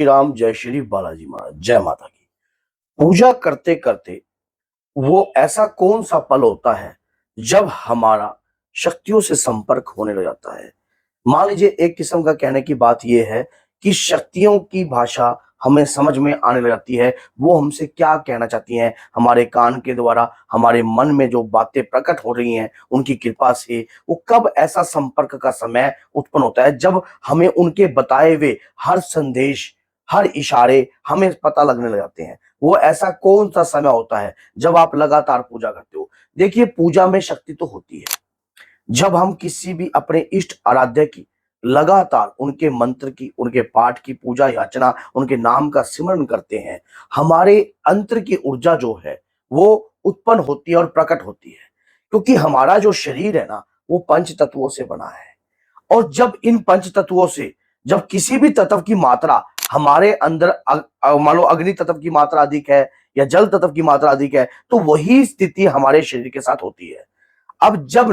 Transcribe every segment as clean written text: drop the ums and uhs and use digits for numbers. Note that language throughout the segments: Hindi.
श्री राम, जय श्री बालाजी महाराज, जय माता की। पूजा करते करते वो ऐसा कौन सा पल होता है जब हमारा शक्तियों से संपर्क होने लग जाता है। मान लीजिए एक किस्म का कहने की बात यह है कि शक्तियों की भाषा हमें समझ में आने लग जाती है। वो हमसे क्या कहना चाहती हैं, हमारे कान के द्वारा हमारे मन में जो बातें प्रकट हो रही हैं उनकी कृपा से। वो कब ऐसा संपर्क का समय उत्पन्न होता है जब हमें उनके बताए हुए हर संदेश, हर इशारे हमें पता लगने लग जाते हैं। वो ऐसा कौन सा समय होता है जब आप लगातार पूजा करते हो। देखिए, पूजा में शक्ति तो होती है। जब हम किसी भी अपने इष्ट आराध्य की लगातार उनके मंत्र की, उनके पाठ की पूजा याचना, उनके नाम का सिमरन करते हैं, हमारे अंतर की ऊर्जा जो है वो उत्पन्न होती है और प्रकट होती है। क्योंकि हमारा जो शरीर है ना, वो पंच तत्वों से बना है। और जब इन पंच तत्वों से जब किसी भी तत्व की मात्रा हमारे अंदर मान लो अग्नि तत्व की मात्रा अधिक है या जल तत्व की मात्रा अधिक है, तो वही स्थिति हमारे शरीर के साथ होती है। अब जब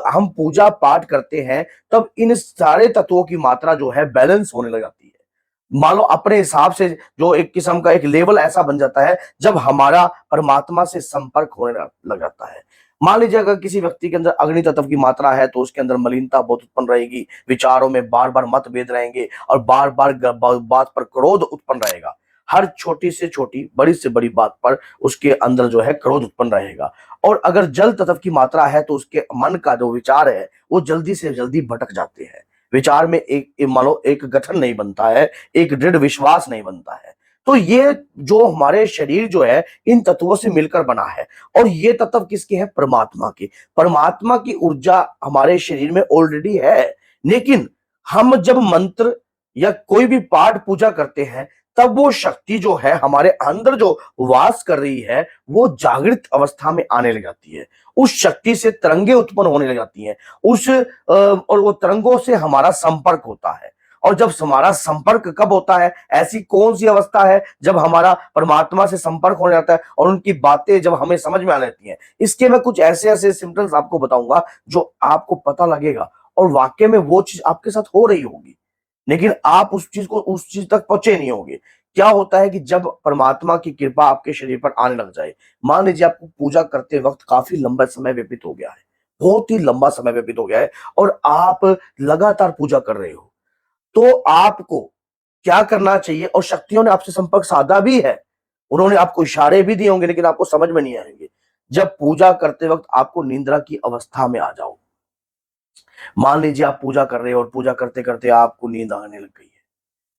हम पूजा पाठ करते हैं, तब इन सारे तत्वों की मात्रा जो है बैलेंस होने लग जाती है। मान लो अपने हिसाब से जो एक किस्म का एक लेवल ऐसा बन जाता है जब हमारा परमात्मा से संपर्क होने लग जाता है। मान लीजिए अगर किसी व्यक्ति के अंदर अग्नि तत्व की मात्रा है तो उसके अंदर मलिनता बहुत उत्पन्न रहेगी, विचारों में बार बार मतभेद रहेंगे और बार बार बात पर क्रोध उत्पन्न रहेगा। हर छोटी से छोटी, बड़ी से बड़ी बात पर उसके अंदर जो है क्रोध उत्पन्न रहेगा। और अगर जल तत्व की मात्रा है तो उसके मन का जो विचार है वो जल्दी से जल्दी भटक जाते हैं। विचार में मान लो एक गठन नहीं बनता है, एक दृढ़ विश्वास नहीं बनता है। तो ये जो हमारे शरीर जो है इन तत्वों से मिलकर बना है। और ये तत्व किसके हैं? परमात्मा के। परमात्मा की ऊर्जा हमारे शरीर में ऑलरेडी है। लेकिन हम जब मंत्र या कोई भी पाठ पूजा करते हैं, तब वो शक्ति जो है हमारे अंदर जो वास कर रही है वो जागृत अवस्था में आने लग जाती है। उस शक्ति से तरंगे उत्पन्न होने लग जाती हैं। और वो तरंगों से हमारा संपर्क होता है। और जब हमारा संपर्क कब होता है, ऐसी कौन सी अवस्था है जब हमारा परमात्मा से संपर्क होने लगता है और उनकी बातें जब हमें समझ में आने लगती हैं। इसके मैं कुछ ऐसे ऐसे सिम्टम्स आपको बताऊंगा जो आपको पता लगेगा और वाकई में वो चीज आपके साथ हो रही होगी, लेकिन आप उस चीज तक पहुंचे नहीं होंगे। क्या होता है कि जब परमात्मा की कृपा आपके शरीर पर आने लग जाए, मान लीजिए आपको पूजा करते वक्त काफी लंबा समय व्यतीत हो गया है, बहुत ही लंबा समय व्यतीत हो गया है और आप लगातार पूजा कर रहे हो, तो आपको क्या करना चाहिए? और शक्तियों ने आपसे संपर्क साधा भी है, उन्होंने आपको इशारे भी दिए होंगे, लेकिन आपको समझ में नहीं आएंगे। जब पूजा करते वक्त आपको निंद्रा की अवस्था में आ जाओ। मान लीजिए आप पूजा कर रहे हो और पूजा करते करते आपको नींद आने लग गई है,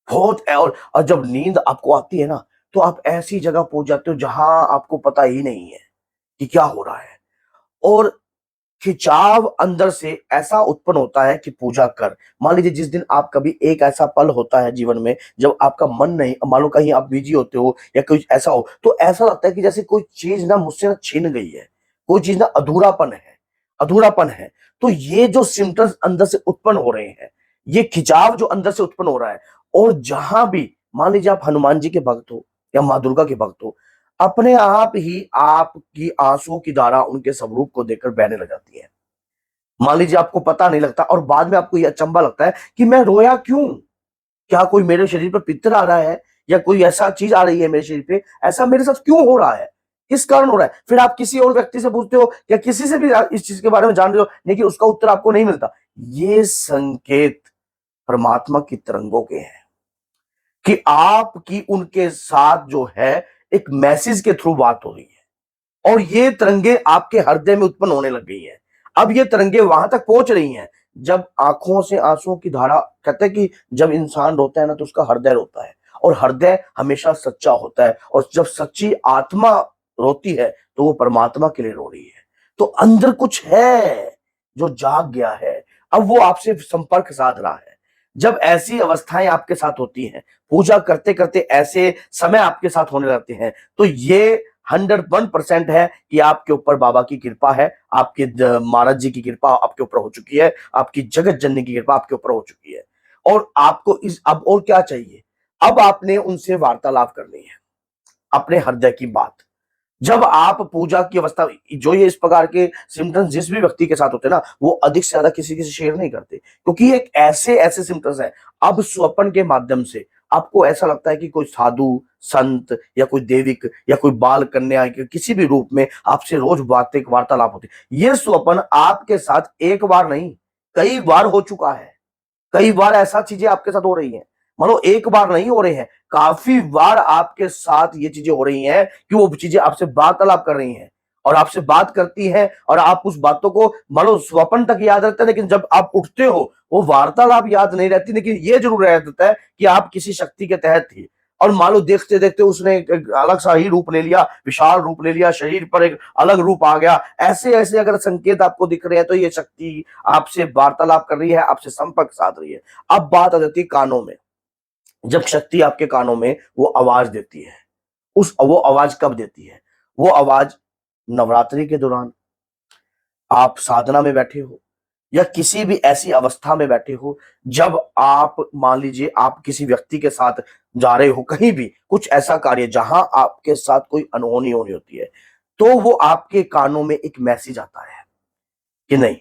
बहुत है। और जब नींद आपको आती है ना, तो आप ऐसी जगह पहुंच जाते हो जहां आपको पता ही नहीं है कि क्या हो रहा है। और खिंचाव अंदर से ऐसा उत्पन्न होता है कि पूजा कर। मान लीजिए जिस दिन आप कभी एक ऐसा पल होता है जीवन में जब आपका मन नहीं, मान लो कहीं आप बिजी होते हो या कुछ ऐसा हो, तो ऐसा लगता है कि जैसे कोई चीज ना मुझसे ना छीन गई है, कोई चीज ना अधूरापन है। तो ये जो सिम्टम्स अंदर से उत्पन्न हो रहे हैं, ये खिंचाव जो अंदर से उत्पन्न हो रहा है। और जहां भी मान लीजिए आप हनुमान जी के भक्त हो या माँ दुर्गा के भक्त हो, अपने आप ही आपकी आंसुओं की धारा उनके स्वरूप को देखकर बहने लग जाती है। मान लीजिए आपको पता नहीं लगता और बाद में आपको यह अचंभा लगता है कि मैं रोया क्यों? क्या कोई मेरे शरीर पर पित्तर आ रहा है या कोई ऐसा चीज आ रही है मेरे शरीर पे? ऐसा मेरे साथ क्यों हो रहा है? किस कारण हो रहा है? फिर आप किसी और व्यक्ति से पूछते हो या किसी से भी इस चीज के बारे में जान रहे हो, लेकिन उसका उत्तर आपको नहीं मिलता। ये संकेत परमात्मा की तरंगों के हैं कि आपकी उनके साथ जो है एक मैसेज के थ्रू बात हो रही है और ये तरंगे आपके हृदय में उत्पन्न होने लग गई है। अब ये तरंगे वहां तक पहुंच रही हैं जब आंखों से आंसुओं की धारा, कहते हैं कि जब इंसान रोता है ना तो उसका हृदय रोता है और हृदय हमेशा सच्चा होता है। और जब सच्ची आत्मा रोती है तो वो परमात्मा के लिए रो रही है। तो अंदर कुछ है जो जाग गया है, अब वो आपसे संपर्क साध रहा है। जब ऐसी अवस्थाएं आपके साथ होती हैं, पूजा करते करते ऐसे समय आपके साथ होने लगते हैं, तो ये 101% है कि आपके ऊपर बाबा की कृपा है, आपके महाराज जी की कृपा आपके ऊपर हो चुकी है, आपकी जगत जननी की कृपा आपके ऊपर हो चुकी है। और आपको इस अब और क्या चाहिए? अब आपने उनसे वार्तालाप करनी है, अपने हृदय की बात। जब आप पूजा की अवस्था, जो ये इस प्रकार के सिम्टम्स जिस भी व्यक्ति के साथ होते हैं ना, वो अधिक से ज्यादा किसी से शेयर नहीं करते, क्योंकि एक ऐसे ऐसे सिम्टम्स हैं। अब स्वप्न के माध्यम से आपको ऐसा लगता है कि कोई साधु, संत या कोई देविक या कोई बाल कन्या के किसी भी रूप में आपसे रोज बातें वार्तालाप होती है। ये स्वप्न आपके साथ एक बार नहीं, कई बार हो चुका है। कई बार ऐसा चीजें आपके साथ हो रही हैं। मानो एक बार नहीं हो रही हैं, काफी बार आपके साथ ये चीजें हो रही हैं कि वो चीजें आपसे वार्तालाप कर रही हैं और आपसे बात करती हैं और आप उस बातों को मानो स्वप्न तक याद रहता है, लेकिन जब आप उठते हो वो वार्तालाप याद नहीं रहती, लेकिन ये जरूर याद रहता है कि आप किसी शक्ति के तहत थे और मान लो देखते देखते उसने एक अलग सा ही रूप ले लिया, विशाल रूप ले लिया, शरीर पर एक अलग रूप आ गया। ऐसे ऐसे अगर संकेत आपको दिख रहे हैं तो ये शक्ति आपसे वार्तालाप कर रही है, आपसे संपर्क साध रही है। अब बात आ जाती है कानों में। जब शक्ति आपके कानों में वो आवाज देती है, वो आवाज कब देती है? वो आवाज नवरात्रि के दौरान, आप साधना में बैठे हो या किसी भी ऐसी अवस्था में बैठे हो जब आप मान लीजिए आप किसी व्यक्ति के साथ जा रहे हो, कहीं भी कुछ ऐसा कार्य जहां आपके साथ कोई अनहोनी होनी होती है, तो वो आपके कानों में एक मैसेज आता है कि नहीं,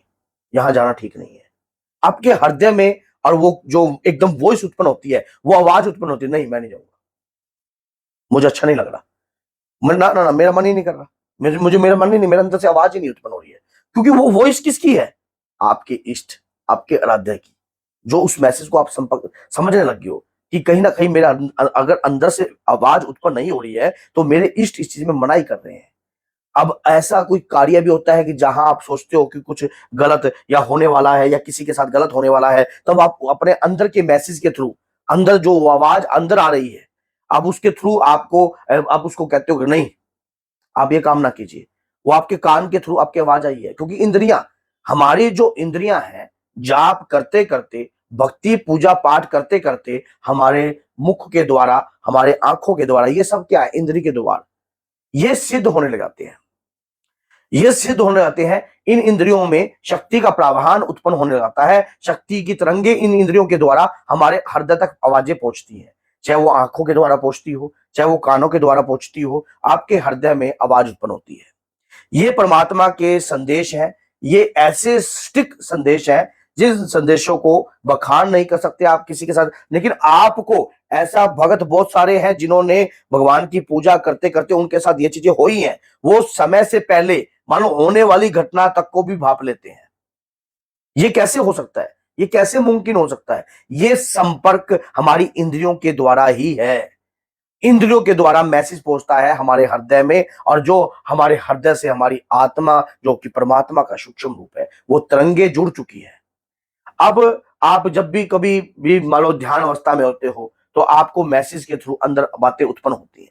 यहां जाना ठीक नहीं है। आपके हृदय में और वो जो एकदम वॉइस उत्पन्न होती है, वो आवाज उत्पन्न होती है, नहीं मैं नहीं जाऊंगा, मुझे अच्छा नहीं लग रहा, मैं ना ना ना मेरा मन ही नहीं कर रहा, मुझे मेरा मन ही नहीं, मेरे अंदर से आवाज ही नहीं उत्पन्न हो रही है। क्योंकि वो वॉइस किसकी है? आपके इष्ट, आपके आराध्य की, जो उस मैसेज को आप संपर्क समझने लगे हो कि कहीं ना कहीं मेरा अगर अंदर से आवाज उत्पन्न नहीं हो रही है तो मेरे इष्ट इस चीज में मनाही कर रहे हैं। अब ऐसा कोई कार्य भी होता है कि जहां आप सोचते हो कि कुछ गलत या होने वाला है या किसी के साथ गलत होने वाला है, तब आप अपने अंदर के मैसेज के थ्रू, अंदर जो आवाज अंदर आ रही है, अब उसके थ्रू आपको आप उसको कहते हो कि नहीं, आप ये काम ना कीजिए। वो आपके कान के थ्रू आपकी आवाज आई है, क्योंकि इंद्रियां, हमारी जो इंद्रियां हैं, जाप करते करते, भक्ति पूजा पाठ करते करते, हमारे मुख के द्वारा, हमारे आंखों के द्वारा, ये सब क्या है? इंद्री के द्वारा ये सिद्ध होने लग जाते हैं। ये सिद्ध होने लगते हैं, इन इंद्रियों में शक्ति का प्रावधान उत्पन्न होने लगता है। शक्ति की तरंगे इन इंद्रियों के द्वारा हमारे हृदय तक आवाजें पहुंचती हैं, चाहे वो आंखों के द्वारा पहुंचती हो, चाहे वो कानों के द्वारा पहुंचती हो, आपके हृदय में आवाज उत्पन्न होती है। ये परमात्मा के संदेश हैं। ये ऐसे स्टिक संदेश हैं जिन संदेशों को बखान नहीं कर सकते आप किसी के साथ, लेकिन आपको ऐसा भगत बहुत सारे हैं जिन्होंने भगवान की पूजा करते करते उनके साथ ये चीजें हुई हैं, वो समय से पहले मानो होने वाली घटना तक को भी भाप लेते हैं। ये कैसे हो सकता है? ये कैसे मुमकिन हो सकता है? ये संपर्क हमारी इंद्रियों के द्वारा ही है। इंद्रियों के द्वारा मैसेज पहुंचता है हमारे हृदय में, और जो हमारे हृदय से हमारी आत्मा, जो कि परमात्मा का सूक्ष्म रूप है, वो तरंगे जुड़ चुकी है। अब आप जब भी कभी भी मान लो ध्यान अवस्था में होते हो तो आपको मैसेज के थ्रू अंदर बातें उत्पन्न होती हैं।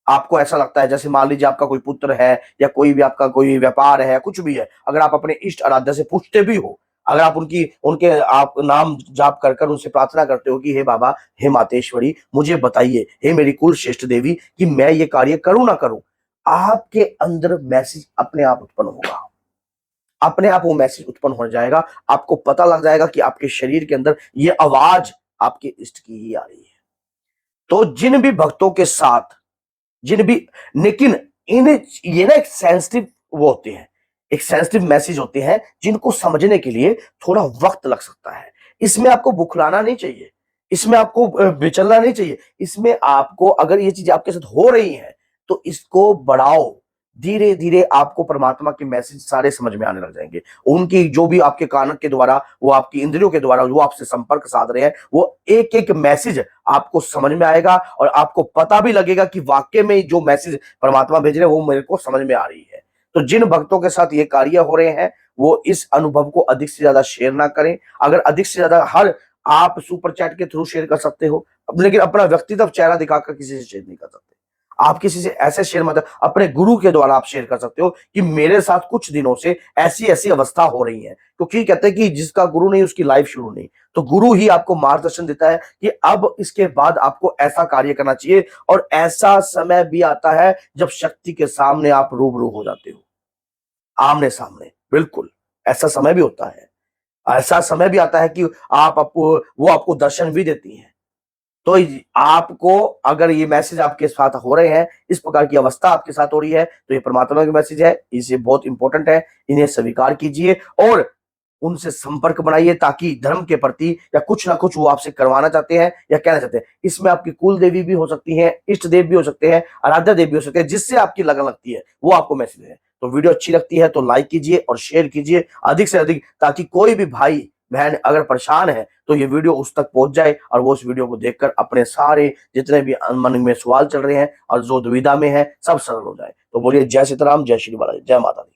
आपको ऐसा लगता है, जैसे मान लीजिए आपका कोई पुत्र है या कोई भी आपका कोई व्यापार है, कुछ भी है, अगर आप अपने इष्ट आराध्य से पूछते भी हो, अगर आप उनकी उनके आप नाम जाप कर कर उनसे प्रार्थना करते हो कि हे बाबा, हे मातेश्वरी, मुझे बताइए, हे मेरी कुल श्रेष्ठ देवी, कि मैं ये कार्य करूं ना करूं, आपके अंदर मैसेज अपने आप उत्पन्न होगा। अपने आप वो मैसेज उत्पन्न हो जाएगा। आपको पता लग जाएगा कि आपके शरीर के अंदर ये आवाज आपके इष्ट की ही आ रही है। तो जिन भी भक्तों के साथ, जिन भी, लेकिन इन ये ना एक सेंसिटिव वो होते हैं, एक सेंसिटिव मैसेज होते हैं जिनको समझने के लिए थोड़ा वक्त लग सकता है। इसमें आपको बुखलाना नहीं चाहिए, इसमें आपको विचलना नहीं चाहिए। इसमें आपको, अगर ये चीजें आपके साथ हो रही हैं तो इसको बढ़ाओ। धीरे धीरे आपको परमात्मा के मैसेज सारे समझ में आने लग जाएंगे। उनकी जो भी आपके कान के द्वारा, वो आपकी इंद्रियों के द्वारा वो आपसे संपर्क साध रहे हैं, वो एक एक मैसेज आपको समझ में आएगा और आपको पता भी लगेगा कि वाकई में जो मैसेज परमात्मा भेज रहे हैं वो मेरे को समझ में आ रही है। तो जिन भक्तों के साथ ये कार्य हो रहे हैं वो इस अनुभव को अधिक से ज्यादा शेयर ना करें। अगर अधिक से ज्यादा, हर आप सुपर चैट के थ्रू शेयर कर सकते हो, लेकिन अपना व्यक्तिगत चेहरा दिखाकर किसी से शेयर नहीं कर सकते। आप किसी से ऐसे शेयर मत, अपने गुरु के द्वारा आप शेयर कर सकते हो कि मेरे साथ कुछ दिनों से ऐसी ऐसी अवस्था हो रही है, क्योंकि कहते हैं कि जिसका गुरु नहीं उसकी लाइफ शुरू नहीं। तो गुरु ही आपको मार्गदर्शन देता है कि अब इसके बाद आपको ऐसा कार्य करना चाहिए। और ऐसा समय भी आता है जब शक्ति के सामने आप रूबरू हो जाते हो, आमने सामने, बिल्कुल ऐसा समय भी होता है। ऐसा समय भी आता है कि वो आपको दर्शन भी देती हैं। तो आपको, अगर ये मैसेज आपके साथ हो रहे हैं, इस प्रकार की अवस्था आपके साथ हो रही है, तो ये परमात्मा का मैसेज है, इसे बहुत इंपॉर्टेंट है, इन्हें स्वीकार कीजिए। और उनसे संपर्क बनाइए, ताकि धर्म के प्रति या कुछ ना कुछ वो आपसे करवाना चाहते हैं या कहना चाहते हैं। इसमें आपकी कुल देवी भी हो सकती है, इष्ट देव भी हो सकते हैं, आराध्य देव भी हो सकते हैं, जिससे आपकी लगन लगती है वो आपको मैसेज है। तो वीडियो अच्छी लगती है तो लाइक कीजिए और शेयर कीजिए अधिक से अधिक, ताकि कोई भी भाई बहन अगर परेशान है तो ये वीडियो उस तक पहुंच जाए और वो उस वीडियो को देखकर अपने सारे जितने भी मन में सवाल चल रहे हैं और जो दुविधा में है सब सरल हो जाए। तो बोलिए जय सीताराम, जय श्री बालाजी, जय माता दी।